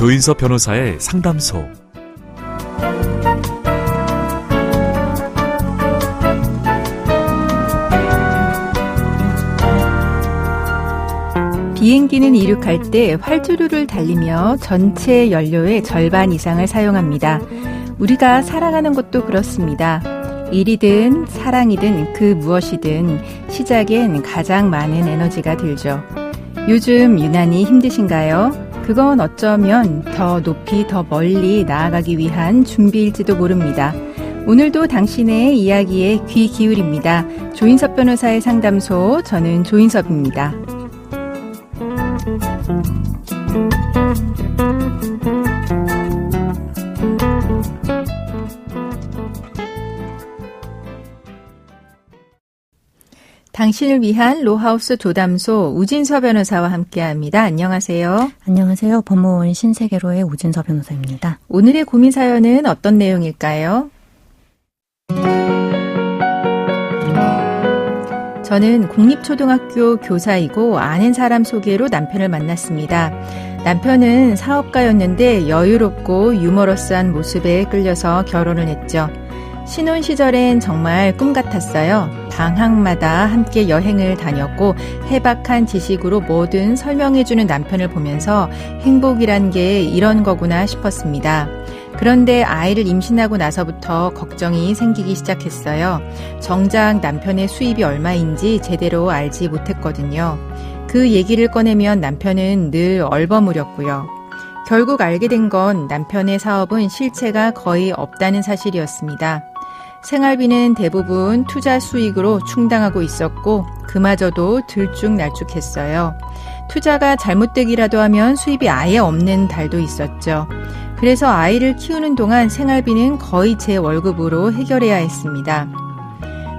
조인섭 변호사의 상담소. 비행기는 이륙할 때 활주로를 달리며 전체 연료의 절반 이상을 사용합니다. 우리가 살아가는 것도 그렇습니다. 일이든 사랑이든 그 무엇이든 시작엔 가장 많은 에너지가 들죠. 요즘 유난히 힘드신가요? 그건 어쩌면 더 높이 더 멀리 나아가기 위한 준비일지도 모릅니다. 오늘도 당신의 이야기에 귀 기울입니다. 조인섭 변호사의 상담소, 저는 조인섭입니다. 당신을 위한 로하우스 조담소 우진서 변호사와 함께합니다. 안녕하세요. 안녕하세요. 법무원 신세계로의 우진서 변호사입니다. 오늘의 고민 사연은 어떤 내용일까요? 저는 공립초등학교 교사이고 아는 사람 소개로 남편을 만났습니다. 남편은 사업가였는데 여유롭고 유머러스한 모습에 끌려서 결혼을 했죠. 신혼 시절엔 정말 꿈 같았어요. 방학마다 함께 여행을 다녔고 해박한 지식으로 뭐든 설명해주는 남편을 보면서 행복이란 게 이런 거구나 싶었습니다. 그런데 아이를 임신하고 나서부터 걱정이 생기기 시작했어요. 정작 남편의 수입이 얼마인지 제대로 알지 못했거든요. 그 얘기를 꺼내면 남편은 늘 얼버무렸고요. 결국 알게 된 건 남편의 사업은 실체가 거의 없다는 사실이었습니다. 생활비는 대부분 투자 수익으로 충당하고 있었고 그마저도 들쭉날쭉했어요. 투자가 잘못되기라도 하면 수입이 아예 없는 달도 있었죠. 그래서 아이를 키우는 동안 생활비는 거의 제 월급으로 해결해야 했습니다.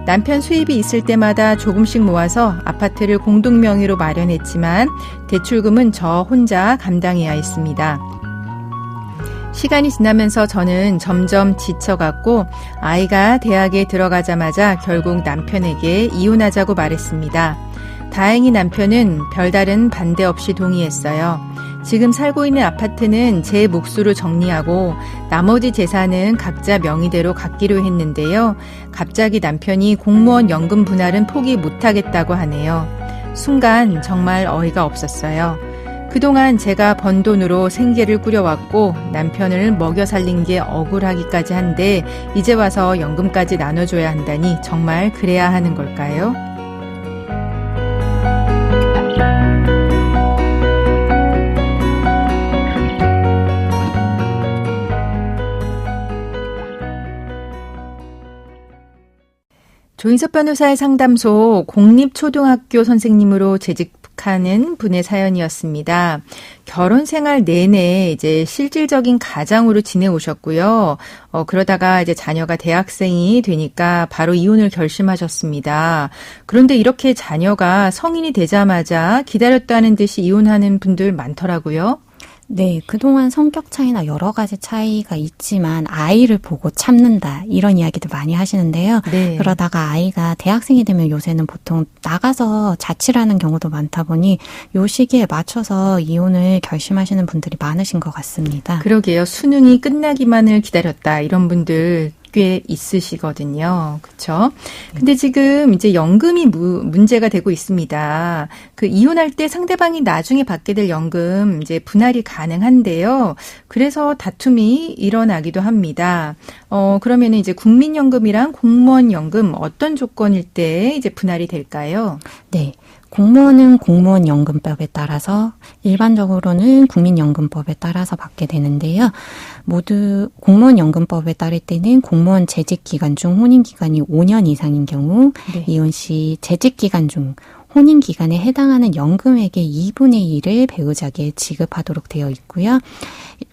남편 수입이 있을 때마다 조금씩 모아서 아파트를 공동 명의로 마련했지만 대출금은 저 혼자 감당해야 했습니다. 시간이 지나면서 저는 점점 지쳐갔고 아이가 대학에 들어가자마자 결국 남편에게 이혼하자고 말했습니다. 다행히 남편은 별다른 반대 없이 동의했어요. 지금 살고 있는 아파트는 제 몫으로 정리하고 나머지 재산은 각자 명의대로 갖기로 했는데요. 갑자기 남편이 공무원 연금 분할은 포기 못하겠다고 하네요. 순간 정말 어이가 없었어요. 그동안 제가 번 돈으로 생계를 꾸려왔고 남편을 먹여 살린 게 억울하기까지 한데 이제 와서 연금까지 나눠줘야 한다니 정말 그래야 하는 걸까요? 조인섭 변호사의 상담소 공립초등학교 선생님으로 재직하는 분의 사연이었습니다. 결혼 생활 내내 이제 실질적인 가장으로 지내오셨고요. 그러다가 이제 자녀가 대학생이 되니까 바로 이혼을 결심하셨습니다. 그런데 이렇게 자녀가 성인이 되자마자 기다렸다는 듯이 이혼하는 분들 많더라고요. 네, 그동안 성격 차이나 여러 가지 차이가 있지만 아이를 보고 참는다 이런 이야기도 많이 하시는데요. 네. 그러다가 아이가 대학생이 되면 요새는 보통 나가서 자취를 하는 경우도 많다 보니 요 시기에 맞춰서 이혼을 결심하시는 분들이 많으신 것 같습니다. 그러게요. 수능이 끝나기만을 기다렸다 이런 분들 꽤 있으시거든요. 그렇죠? 근데 지금 이제 연금이 문제가 되고 있습니다. 그 이혼할 때 상대방이 나중에 받게 될 연금 이제 분할이 가능한데요. 그래서 다툼이 일어나기도 합니다. 그러면 이제 국민연금이랑 공무원연금 어떤 조건일 때 이제 분할이 될까요? 네. 공무원은 공무원연금법에 따라서 일반적으로는 국민연금법에 따라서 받게 되는데요. 모두 공무원연금법에 따를 때는 공무원 재직기간 중 혼인기간이 5년 이상인 경우 네. 이혼 시 재직기간 중 혼인기간에 해당하는 연금액의 2분의 1을 배우자에게 지급하도록 되어 있고요.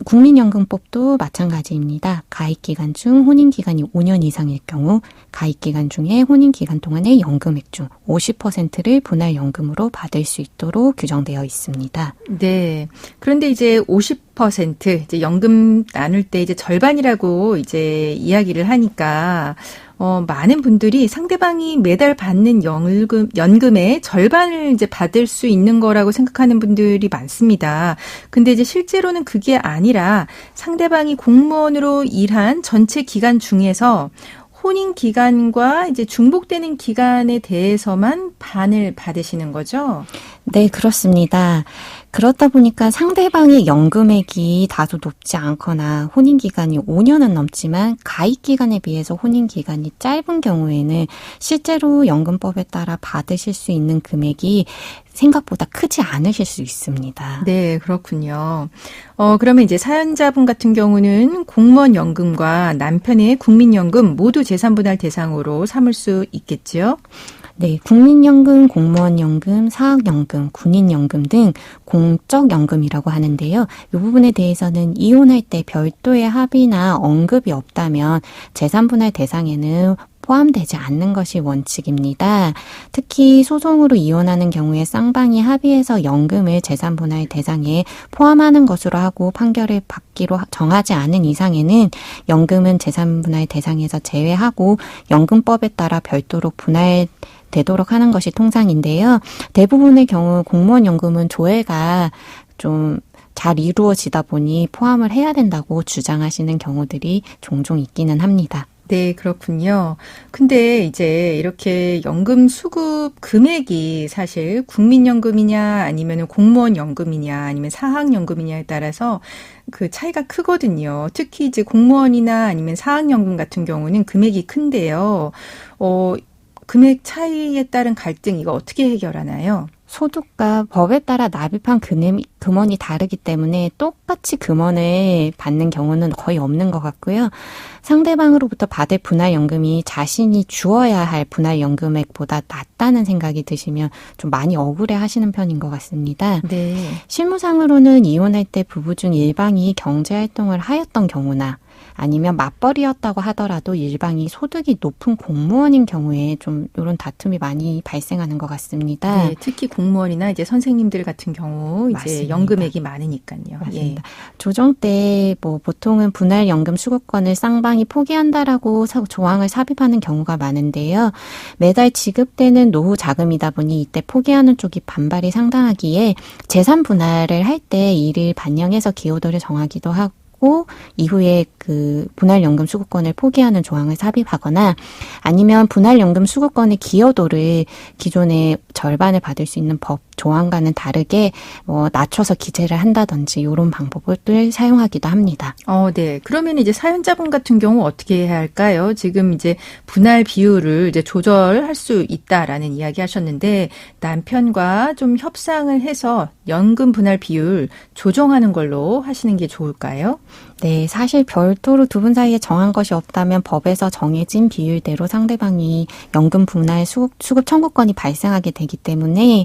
국민연금법도 마찬가지입니다. 가입기간 중 혼인기간이 5년 이상일 경우 가입기간 중에 혼인기간 동안의 연금액 중 50%를 분할연금으로 받을 수 있도록 규정되어 있습니다. 네. 그런데 이제 50% 50% 이제 연금 나눌 때 이제 절반이라고 이제 이야기를 하니까 많은 분들이 상대방이 매달 받는 연금의 절반을 이제 받을 수 있는 거라고 생각하는 분들이 많습니다. 근데 이제 실제로는 그게 아니라 상대방이 공무원으로 일한 전체 기간 중에서 혼인 기간과 이제 중복되는 기간에 대해서만 반을 받으시는 거죠? 네, 그렇습니다. 그렇다 보니까 상대방의 연금액이 다소 높지 않거나 혼인기간이 5년은 넘지만 가입기간에 비해서 혼인기간이 짧은 경우에는 실제로 연금법에 따라 받으실 수 있는 금액이 생각보다 크지 않으실 수 있습니다. 네, 그렇군요. 그러면 이제 사연자분 같은 경우는 공무원 연금과 남편의 국민연금 모두 재산분할 대상으로 삼을 수 있겠지요? 네, 국민연금, 공무원연금, 사학연금, 군인연금 등 공적연금이라고 하는데요. 이 부분에 대해서는 이혼할 때 별도의 합의나 언급이 없다면 재산분할 대상에는 포함되지 않는 것이 원칙입니다. 특히 소송으로 이혼하는 경우에 쌍방이 합의해서 연금을 재산분할 대상에 포함하는 것으로 하고 판결을 받기로 정하지 않은 이상에는 연금은 재산분할 대상에서 제외하고 연금법에 따라 별도로 분할되도록 하는 것이 통상인데요. 대부분의 경우 공무원 연금은 조회가 좀 잘 이루어지다 보니 포함을 해야 된다고 주장하시는 경우들이 종종 있기는 합니다. 네, 그렇군요. 근데 이제 이렇게 연금 수급 금액이 사실 국민연금이냐 아니면 공무원 연금이냐 아니면 사학연금이냐에 따라서 그 차이가 크거든요. 특히 이제 공무원이나 아니면 사학연금 같은 경우는 금액이 큰데요. 금액 차이에 따른 갈등 이거 어떻게 해결하나요? 소득과 법에 따라 납입한 금원이 다르기 때문에 똑같이 금원을 받는 경우는 거의 없는 것 같고요. 상대방으로부터 받을 분할연금이 자신이 주어야 할 분할연금액보다 낮다는 생각이 드시면 좀 많이 억울해 하시는 편인 것 같습니다. 네. 실무상으로는 이혼할 때 부부 중 일방이 경제활동을 하였던 경우나 아니면 맞벌이였다고 하더라도 일방이 소득이 높은 공무원인 경우에 좀 이런 다툼이 많이 발생하는 것 같습니다. 네, 특히 공무원이나 이제 선생님들 같은 경우 이제 맞습니다. 연금액이 많으니까요. 맞습니다. 예. 조정 때 보통은 분할연금 수급권을 쌍방이 포기한다라고 조항을 삽입하는 경우가 많은데요. 매달 지급되는 노후 자금이다 보니 이때 포기하는 쪽이 반발이 상당하기에 재산 분할을 할 때 이를 반영해서 기여도를 정하기도 하고 이후에 그 분할연금 수급권을 포기하는 조항을 삽입하거나 아니면 분할연금 수급권의 기여도를 기존의 절반을 받을 수 있는 법 조항과는 다르게 낮춰서 기재를 한다든지 이런 방법을 사용하기도 합니다. 네. 그러면 이제 사연자분 같은 경우 어떻게 해야 할까요? 지금 이제 분할 비율을 이제 조절할 수 있다라는 이야기 하셨는데 남편과 좀 협상을 해서 연금 분할 비율 조정하는 걸로 하시는 게 좋을까요? 네, 사실 별도로 두 분 사이에 정한 것이 없다면 법에서 정해진 비율대로 상대방이 연금 분할 수급 청구권이 발생하게 되기 때문에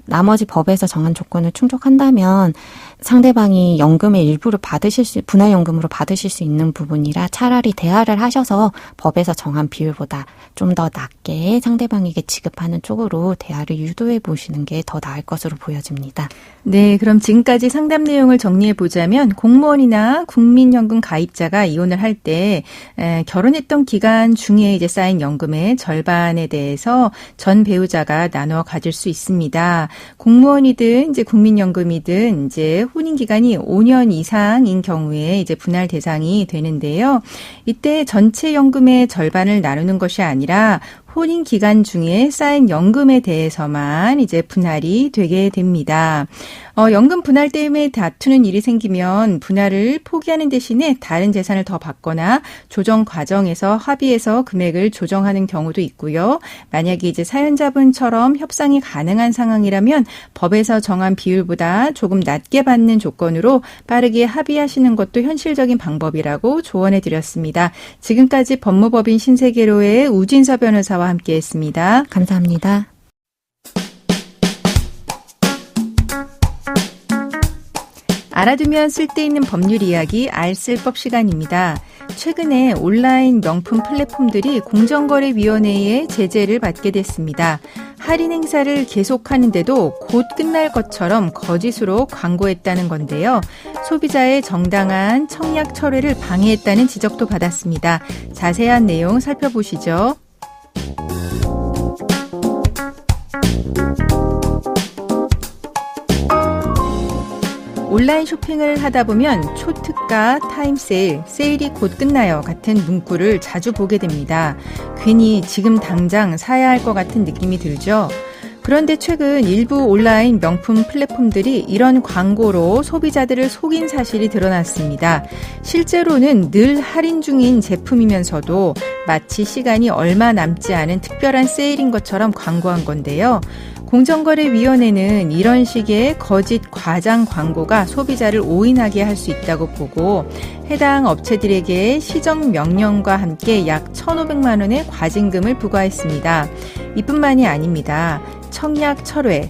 나머지 법에서 정한 조건을 충족한다면 상대방이 연금의 일부를 분할연금으로 받으실 수 있는 부분이라 차라리 대화를 하셔서 법에서 정한 비율보다 좀 더 낮게 상대방에게 지급하는 쪽으로 대화를 유도해 보시는 게 더 나을 것으로 보여집니다. 네, 그럼 지금까지 상담 내용을 정리해 보자면 공무원이나 국민연금 가입자가 이혼을 할 때 결혼했던 기간 중에 이제 쌓인 연금의 절반에 대해서 전 배우자가 나눠 가질 수 있습니다. 공무원이든 이제 국민연금이든 이제 혼인 기간이 5년 이상인 경우에 이제 분할 대상이 되는데요. 이때 전체 연금의 절반을 나누는 것이 아니라 혼인 기간 중에 쌓인 연금에 대해서만 이제 분할이 되게 됩니다. 연금 분할 때문에 다투는 일이 생기면 분할을 포기하는 대신에 다른 재산을 더 받거나 조정 과정에서 합의해서 금액을 조정하는 경우도 있고요. 만약에 이제 사연자분처럼 협상이 가능한 상황이라면 법에서 정한 비율보다 조금 낮게 받는 조건으로 빠르게 합의하시는 것도 현실적인 방법이라고 조언해 드렸습니다. 지금까지 법무법인 신세계로의 우진서 변호사와 함께했습니다. 감사합니다. 알아두면 쓸데있는 법률 이야기 알쓸법 시간입니다. 최근에 온라인 명품 플랫폼들이 공정거래위원회의 제재를 받게 됐습니다. 할인 행사를 계속하는데도 곧 끝날 것처럼 거짓으로 광고했다는 건데요. 소비자의 정당한 청약 철회를 방해했다는 지적도 받았습니다. 자세한 내용 살펴보시죠. 온라인 쇼핑을 하다 보면 초특가, 타임세일, 세일이 곧 끝나요 같은 문구를 자주 보게 됩니다. 괜히 지금 당장 사야 할 것 같은 느낌이 들죠. 그런데 최근 일부 온라인 명품 플랫폼들이 이런 광고로 소비자들을 속인 사실이 드러났습니다. 실제로는 늘 할인 중인 제품이면서도 마치 시간이 얼마 남지 않은 특별한 세일인 것처럼 광고한 건데요. 공정거래위원회는 이런 식의 거짓 과장 광고가 소비자를 오인하게 할 수 있다고 보고 해당 업체들에게 시정명령과 함께 약 1,500만 원의 과징금을 부과했습니다. 이뿐만이 아닙니다. 청약 철회,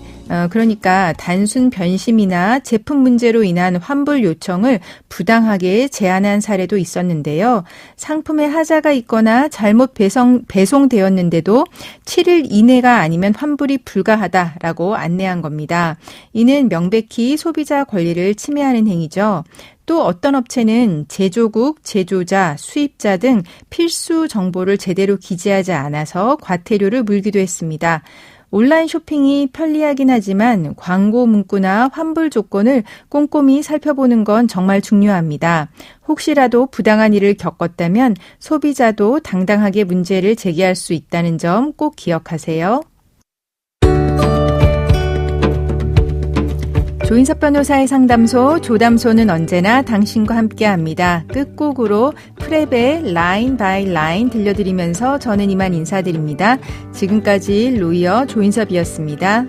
그러니까 단순 변심이나 제품 문제로 인한 환불 요청을 부당하게 제한한 사례도 있었는데요. 상품에 하자가 있거나 잘못 배송되었는데도 7일 이내가 아니면 환불이 불가하다라고 안내한 겁니다. 이는 명백히 소비자 권리를 침해하는 행위죠. 또 어떤 업체는 제조국, 제조자, 수입자 등 필수 정보를 제대로 기재하지 않아서 과태료를 물기도 했습니다. 온라인 쇼핑이 편리하긴 하지만 광고 문구나 환불 조건을 꼼꼼히 살펴보는 건 정말 중요합니다. 혹시라도 부당한 일을 겪었다면 소비자도 당당하게 문제를 제기할 수 있다는 점 꼭 기억하세요. 조인섭 변호사의 상담소, 조담소는 언제나 당신과 함께합니다. 끝곡으로 프랩의 라인 바이 라인 들려드리면서 저는 이만 인사드립니다. 지금까지 로이어 조인섭이었습니다.